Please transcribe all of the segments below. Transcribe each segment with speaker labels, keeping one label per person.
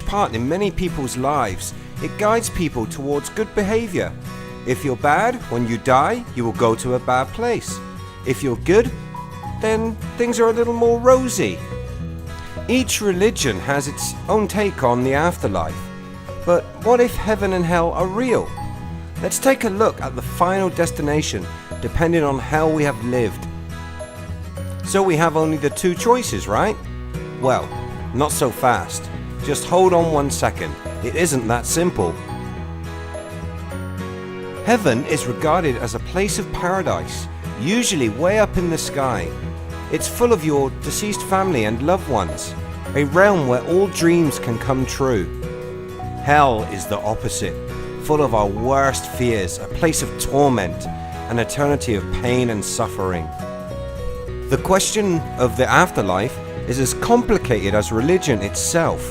Speaker 1: Part in many people's lives. It guides people towards good behavior. If you're bad, when you die, you will go to a bad place. If you're good, then things are a little more rosy. Each religion has its own take on the afterlife. But what if heaven and hell are real? Let's take a look at the final destination, depending on how we have lived. So we have only the two choices, right? Well, not so fast. Just hold on 1 second. It isn't that simple. Heaven is regarded as a place of paradise, usually way up in the sky. It's full of your deceased family and loved ones, a realm where all dreams can come true. Hell is the opposite, full of our worst fears, a place of torment, an eternity of pain and suffering. The question of the afterlife is as complicated as religion itself.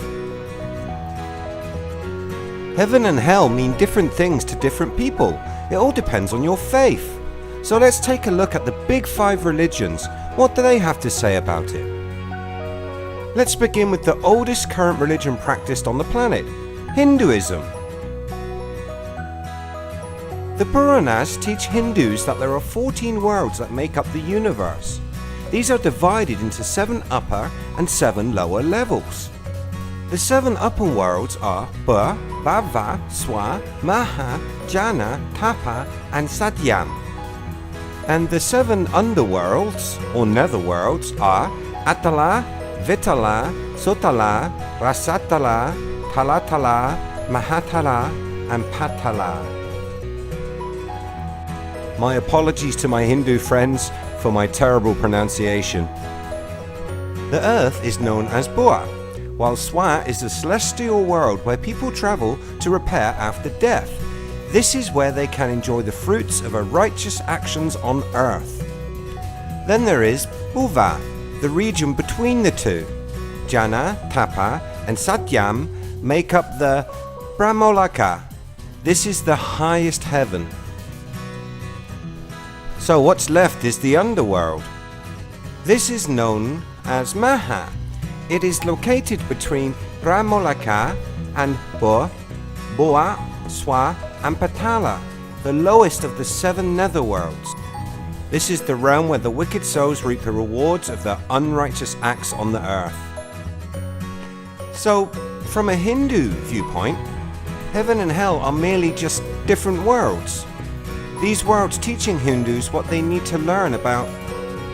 Speaker 1: Heaven and hell mean different things to different people. It all depends on your faith. So let's take a look at the big 5 religions. What do they have to say about it? Let's begin with the oldest current religion practiced on the planet, Hinduism. The Puranas teach Hindus that there are 14 worlds that make up the universe. These are divided into 7 upper and 7 lower levels. The 7 upper worlds are Bur, Bhava, Swa, Maha, Jana, Tapa and Satyam. And the 7 underworlds or netherworlds are Atala, Vitala, Sotala, Rasatala, Talatala, Mahatala and Patala. My apologies to my Hindu friends for my terrible pronunciation. The earth is known as Bua, while Swa is the celestial world where people travel to repair after death. This is where they can enjoy the fruits of a righteous actions on earth. Then there is Bhuva, the region between the two. Jana, Tapa and Satyam make up the Brahmoloka. This is the highest heaven. So what's left is the underworld. This is known as Maha. It is located between Brahmoloka and Bua, Swa and Patala, the lowest of the 7 netherworlds. This is the realm where the wicked souls reap the rewards of their unrighteous acts on the earth. So, from a Hindu viewpoint, heaven and hell are merely just different worlds. These worlds teaching Hindus what they need to learn about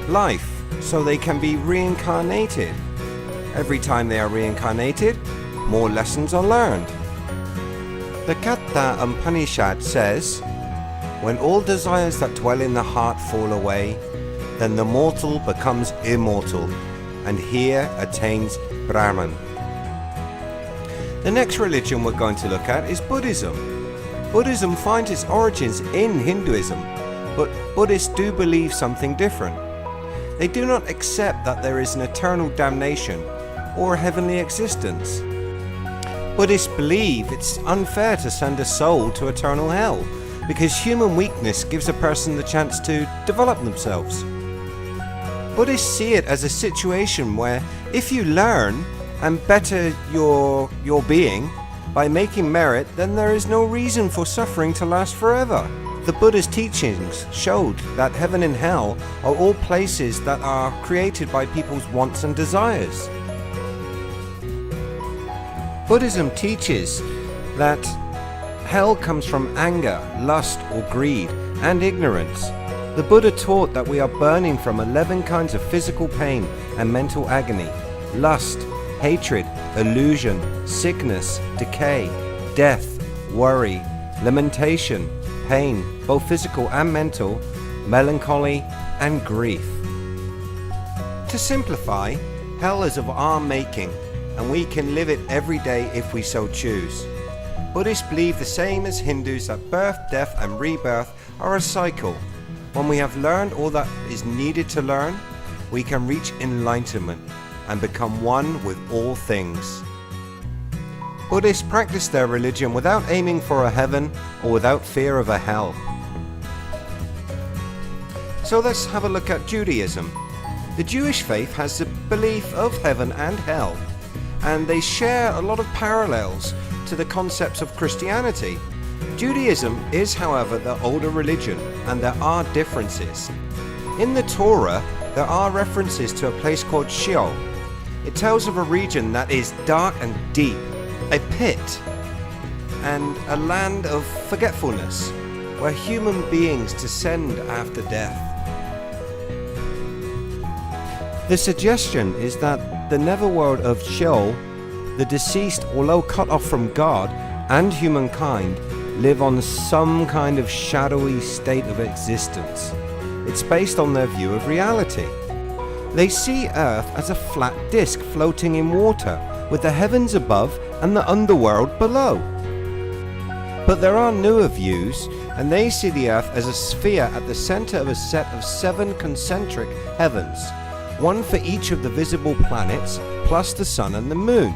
Speaker 1: life so they can be reincarnated. Every time they are reincarnated, more lessons are learned. The Katha Upanishad says, "When all desires that dwell in the heart fall away, then the mortal becomes immortal, and here attains Brahman." The next religion we're going to look at is Buddhism. Buddhism finds its origins in Hinduism, but Buddhists do believe something different. They do not accept that there is an eternal damnation or a heavenly existence. Buddhists believe it's unfair to send a soul to eternal hell because human weakness gives a person the chance to develop themselves. Buddhists see it as a situation where if you learn and better your being by making merit, then there is no reason for suffering to last forever. The Buddha's teachings showed that heaven and hell are all places that are created by people's wants and desires. Buddhism teaches that hell comes from anger, lust or greed, and ignorance. The Buddha taught that we are burning from 11 kinds of physical pain and mental agony: lust, hatred, illusion, sickness, decay, death, worry, lamentation, pain, both physical and mental, melancholy, and grief. To simplify, hell is of our making, and we can live it every day if we so choose. Buddhists believe the same as Hindus that birth, death, and rebirth are a cycle. When we have learned all that is needed to learn, we can reach enlightenment and become one with all things. Buddhists practice their religion without aiming for a heaven or without fear of a hell. So let's have a look at Judaism. The Jewish faith has the belief of heaven and hell, and they share a lot of parallels to the concepts of Christianity. Judaism is, however, the older religion, and there are differences. In the Torah, there are references to a place called Sheol. It tells of a region that is dark and deep, a pit, and a land of forgetfulness, where human beings descend after death. The suggestion is that the netherworld of Sheol, the deceased, although cut off from God and humankind, live on some kind of shadowy state of existence. It's based on their view of reality. They see Earth as a flat disk floating in water, with the heavens above and the underworld below. But there are newer views, and they see the Earth as a sphere at the center of a set of 7 concentric heavens, one for each of the visible planets, plus the sun and the moon,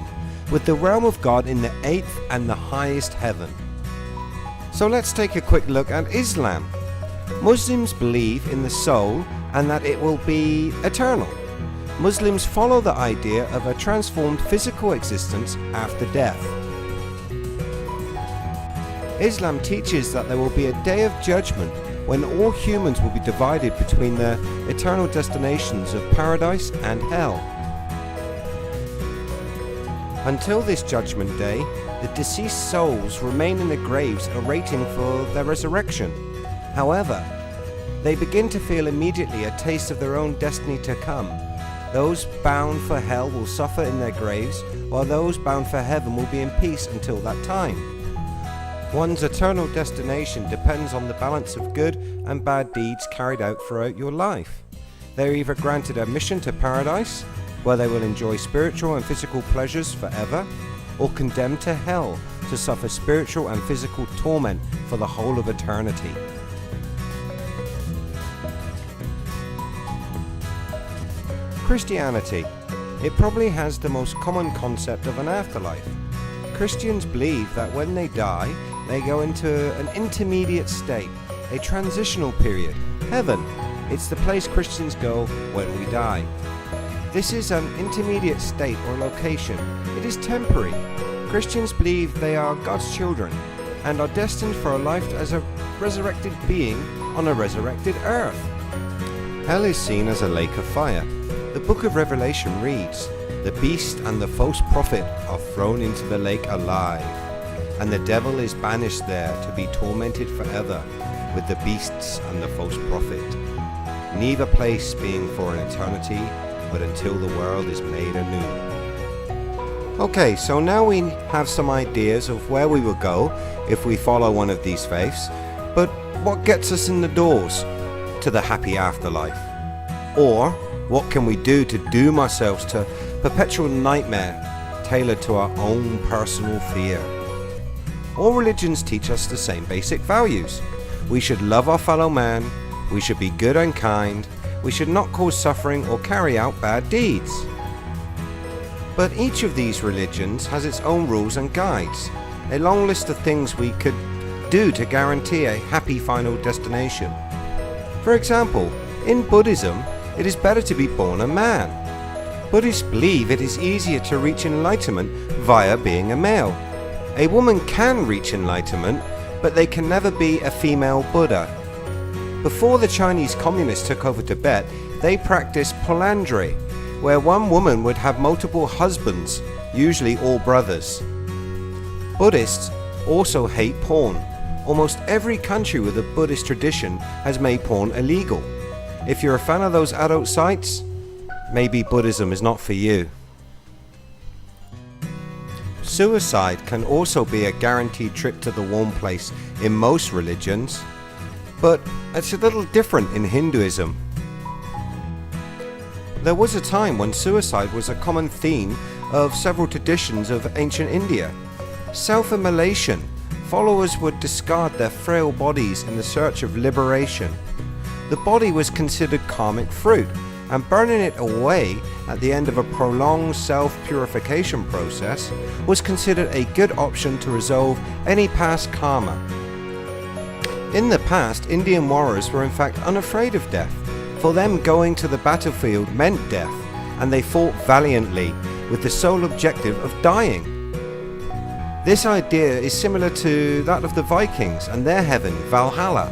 Speaker 1: with the realm of God in the 8th and the highest heaven. So let's take a quick look at Islam. Muslims believe in the soul and that it will be eternal. Muslims follow the idea of a transformed physical existence after death. Islam teaches that there will be a day of judgment when all humans will be divided between their eternal destinations of paradise and hell. Until this judgment day, the deceased souls remain in the graves awaiting for their resurrection. However, they begin to feel immediately a taste of their own destiny to come. Those bound for hell will suffer in their graves, while those bound for heaven will be in peace until that time. One's eternal destination depends on the balance of good and bad deeds carried out throughout your life. They are either granted admission to paradise, where they will enjoy spiritual and physical pleasures forever, or condemned to hell to suffer spiritual and physical torment for the whole of eternity. Christianity. It probably has the most common concept of an afterlife. Christians believe that when they die, they go into an intermediate state, a transitional period, heaven. It's the place Christians go when we die. This is an intermediate state or location. It is temporary. Christians believe they are God's children and are destined for a life as a resurrected being on a resurrected earth. Hell is seen as a lake of fire. The book of Revelation reads, "The beast and the false prophet are thrown into the lake alive, and the devil is banished there to be tormented forever with the beasts and the false prophet. Neither place being for an eternity, but until the world is made anew." Okay, so now we have some ideas of where we will go if we follow one of these faiths, but what gets us in the doors to the happy afterlife? Or what can we do to doom ourselves to perpetual nightmare tailored to our own personal fear? All religions teach us the same basic values. We should love our fellow man, we should be good and kind, we should not cause suffering or carry out bad deeds. But each of these religions has its own rules and guides, a long list of things we could do to guarantee a happy final destination. For example, in Buddhism, it is better to be born a man. Buddhists believe it is easier to reach enlightenment via being a male. A woman can reach enlightenment, but they can never be a female Buddha. Before the Chinese communists took over Tibet, they practiced polyandry, where one woman would have multiple husbands, usually all brothers. Buddhists also hate porn. Almost every country with a Buddhist tradition has made porn illegal. If you're a fan of those adult sites, maybe Buddhism is not for you. Suicide can also be a guaranteed trip to the warm place in most religions, but it's a little different in Hinduism. There was a time when suicide was a common theme of several traditions of ancient India. Self-immolation. Followers would discard their frail bodies in the search of liberation. The body was considered karmic fruit, and burning it away at the end of a prolonged self-purification process was considered a good option to resolve any past karma. In the past, Indian warriors were in fact unafraid of death. For them, going to the battlefield meant death, and they fought valiantly with the sole objective of dying. This idea is similar to that of the Vikings and their heaven, Valhalla.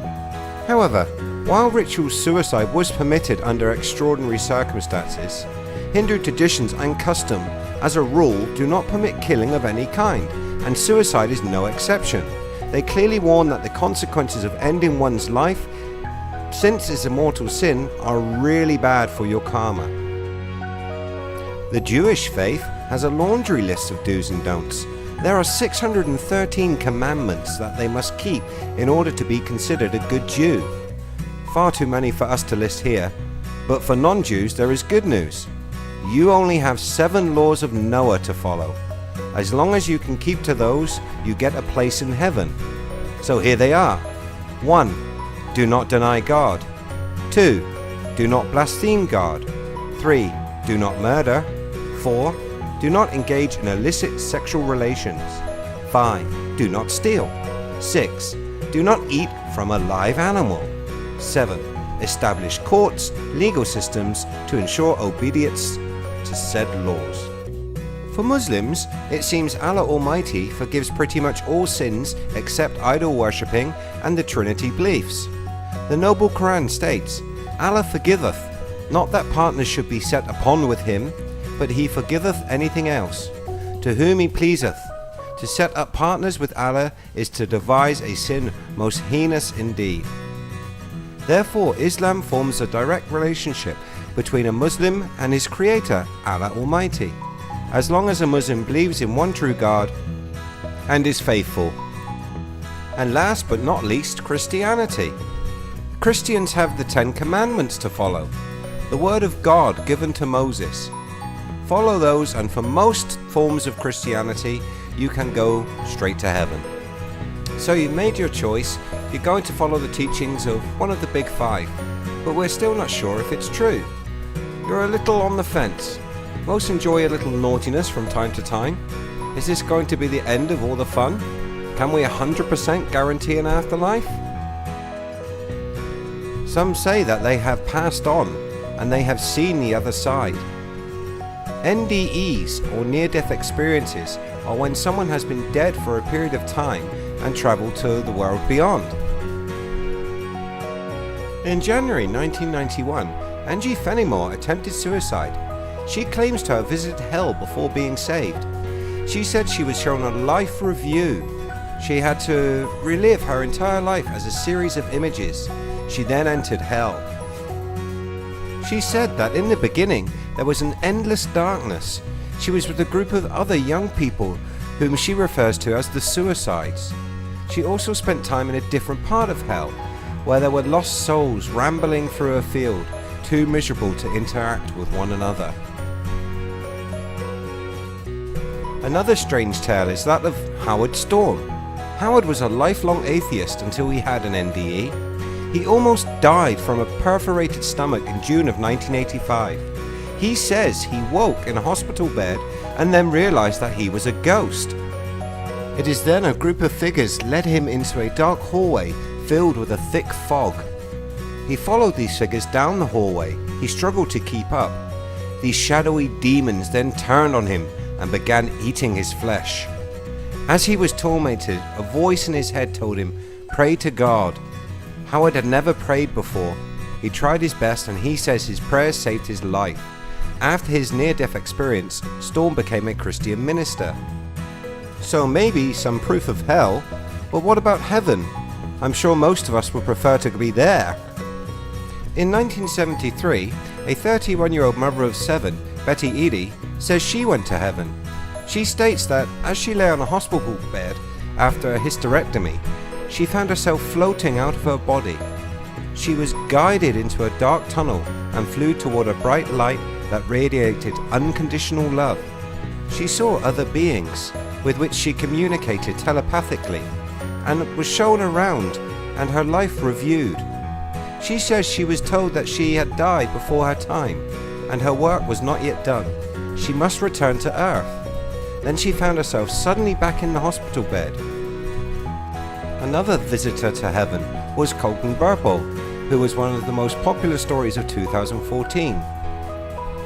Speaker 1: However, while ritual suicide was permitted under extraordinary circumstances, Hindu traditions and custom, as a rule, do not permit killing of any kind, and suicide is no exception. They clearly warn that the consequences of ending one's life, since it's a mortal sin, are really bad for your karma. The Jewish faith has a laundry list of do's and don'ts. There are 613 commandments that they must keep in order to be considered a good Jew. Far too many for us to list here, but for non-Jews there is good news. You only have 7 laws of Noah to follow. As long as you can keep to those, you get a place in heaven. So here they are. 1. Do not deny God. 2. Do not blaspheme God. 3. Do not murder. 4. Do not engage in illicit sexual relations. 5. Do not steal. 6. Do not eat from a live animal. 7. Establish courts, legal systems to ensure obedience to said laws. For Muslims, it seems Allah Almighty forgives pretty much all sins except idol worshipping and the Trinity beliefs. The Noble Quran states, Allah forgiveth, not that partners should be set upon with him, but he forgiveth anything else, to whom he pleaseth. To set up partners with Allah is to devise a sin most heinous indeed. Therefore, Islam forms a direct relationship between a Muslim and his creator, Allah Almighty, as long as a Muslim believes in one true God and is faithful. And last but not least, Christianity. Christians have the 10 Commandments to follow, the word of God given to Moses. Follow those, and for most forms of Christianity, you can go straight to heaven. So you've made your choice. You're going to follow the teachings of one of the big 5, but we're still not sure if it's true. You're a little on the fence. Most enjoy a little naughtiness from time to time. Is this going to be the end of all the fun? Can we 100% guarantee an afterlife? Some say that they have passed on and they have seen the other side. NDEs, or near-death experiences, are when someone has been dead for a period of time and travelled to the world beyond. In January 1991, Angie Fenimore attempted suicide. She claims to have visited hell before being saved. She said she was shown a life review. She had to relive her entire life as a series of images. She then entered hell. She said that in the beginning there was an endless darkness. She was with a group of other young people whom she refers to as the suicides. She also spent time in a different part of hell, where there were lost souls rambling through a field, too miserable to interact with one another. Another strange tale is that of Howard Storm. Howard was a lifelong atheist until he had an NDE. He almost died from a perforated stomach in June of 1985. He says he woke in a hospital bed and then realized that he was a ghost. It is then a group of figures led him into a dark hallway filled with a thick fog. He followed these figures down the hallway. He struggled to keep up. These shadowy demons then turned on him and began eating his flesh. As he was tormented, a voice in his head told him, "Pray to God." Howard had never prayed before. He tried his best and he says his prayers saved his life. After his near-death experience, Storm became a Christian minister. So maybe some proof of hell, but what about heaven? I'm sure most of us would prefer to be there. In 1973, a 31-year-old mother of 7, Betty Eady, says she went to heaven. She states that as she lay on a hospital bed after a hysterectomy, she found herself floating out of her body. She was guided into a dark tunnel and flew toward a bright light that radiated unconditional love. She saw other beings with which she communicated telepathically and was shown around and her life reviewed. She says she was told that she had died before her time and her work was not yet done. She must return to Earth. Then she found herself suddenly back in the hospital bed. Another visitor to heaven was Colton Burple. who was one of the most popular stories of 2014.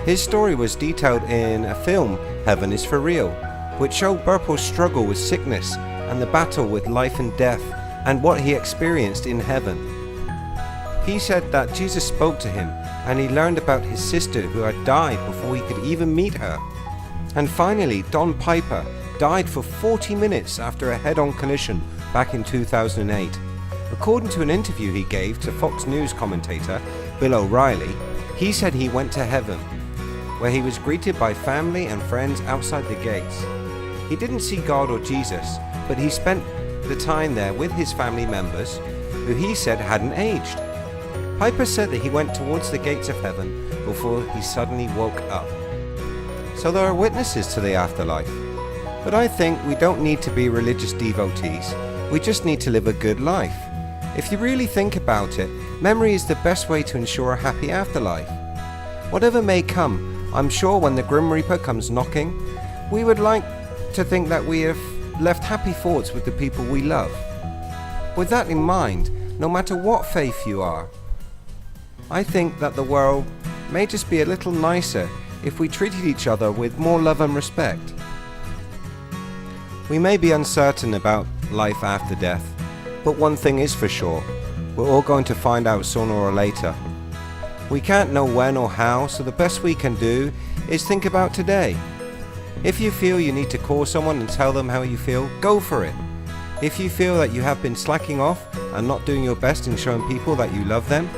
Speaker 1: His story was detailed in a film, Heaven is for Real, which showed Burpo's struggle with sickness and the battle with life and death and what he experienced in heaven. He said that Jesus spoke to him and he learned about his sister who had died before he could even meet her. And finally, Don Piper died for 40 minutes after a head-on collision back in 2008. According to an interview he gave to Fox News commentator Bill O'Reilly, he said he went to heaven, where he was greeted by family and friends outside the gates. He didn't see God or Jesus, but he spent the time there with his family members, who he said hadn't aged. Piper said that he went towards the gates of heaven before he suddenly woke up. So there are witnesses to the afterlife. But I think we don't need to be religious devotees. We just need to live a good life. If you really think about it, memory is the best way to ensure a happy afterlife. Whatever may come, I'm sure when the Grim Reaper comes knocking, we would like to think that we have left happy thoughts with the people we love. With that in mind, no matter what faith you are, I think that the world may just be a little nicer if we treated each other with more love and respect. We may be uncertain about life after death, but one thing is for sure, we're all going to find out sooner or later. We can't know when or how, so the best we can do is think about today. If you feel you need to call someone and tell them how you feel, go for it. If you feel that you have been slacking off and not doing your best in showing people that you love them,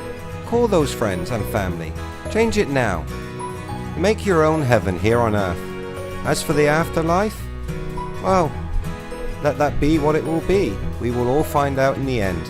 Speaker 1: call those friends and family. Change it now. Make your own heaven here on earth. As for the afterlife, well, let that be what it will be. We will all find out in the end.